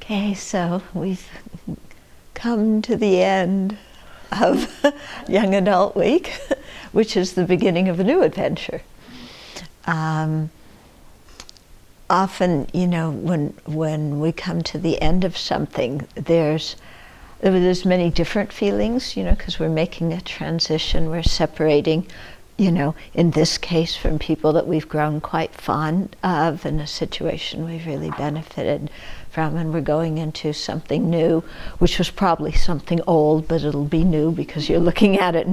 Okay, so we've come to the end of Young Adult Week, which is the beginning of a new adventure. Often, you know, when we come to the end of something, there's many different feelings, you know, because we're making a transition, we're separating, you know, in this case from people that we've grown quite fond of in a situation we've really benefited from, and we're going into something new, which was probably something old, but it'll be new because you're looking at it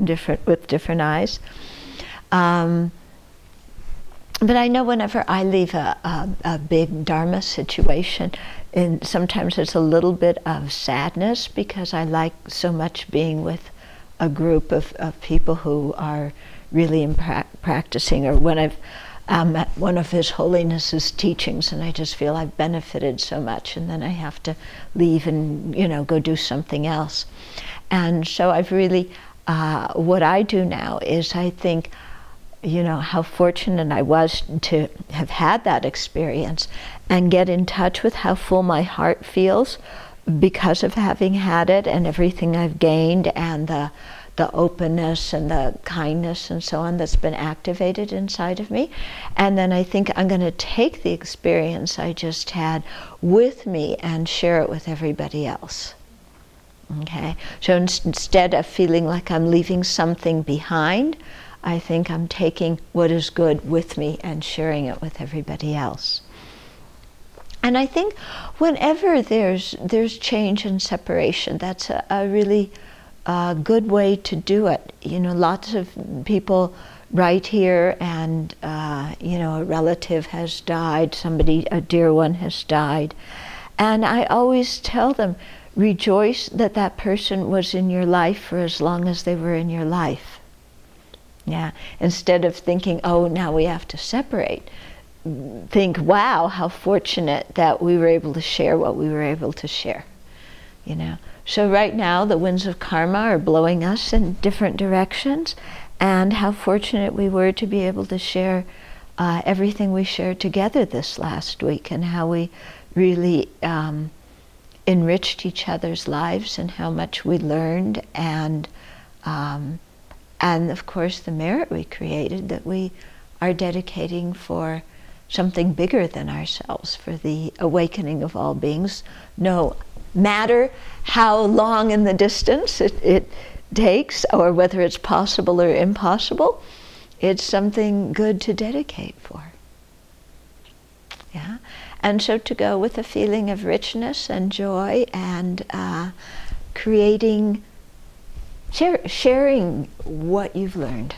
with different eyes. But I know whenever I leave a big Dharma situation, and sometimes there's a little bit of sadness because I like so much being with a group of people who are really practicing, or when I've at one of His Holiness's teachings and I just feel I've benefited so much, and then I have to leave and, you know, go do something else. And so I've really, what I do now is I think, you know, how fortunate I was to have had that experience and get in touch with how full my heart feels because of having had it, and everything I've gained, and the openness and the kindness and so on that's been activated inside of me. And then I think I'm going to take the experience I just had with me and share it with everybody else. Okay? So instead of feeling like I'm leaving something behind, I think I'm taking what is good with me and sharing it with everybody else. And I think whenever there's change and separation, that's a really good way to do it. You know, lots of people write here and, you know, a relative has died, somebody, a dear one has died. And I always tell them, rejoice that that person was in your life for as long as they were in your life. Yeah, instead of thinking, oh, now we have to separate, think, wow, how fortunate that we were able to share what we were able to share, you know. So right now, the winds of karma are blowing us in different directions, and how fortunate we were to be able to share everything we shared together this last week, and how we really enriched each other's lives, and how much we learned, and of course the merit we created that we are dedicating for something bigger than ourselves, for the awakening of all beings, no matter how long in the distance it takes, or whether it's possible or impossible. It's something good to dedicate for. Yeah, and so to go with a feeling of richness and joy, and creating, sharing what you've learned.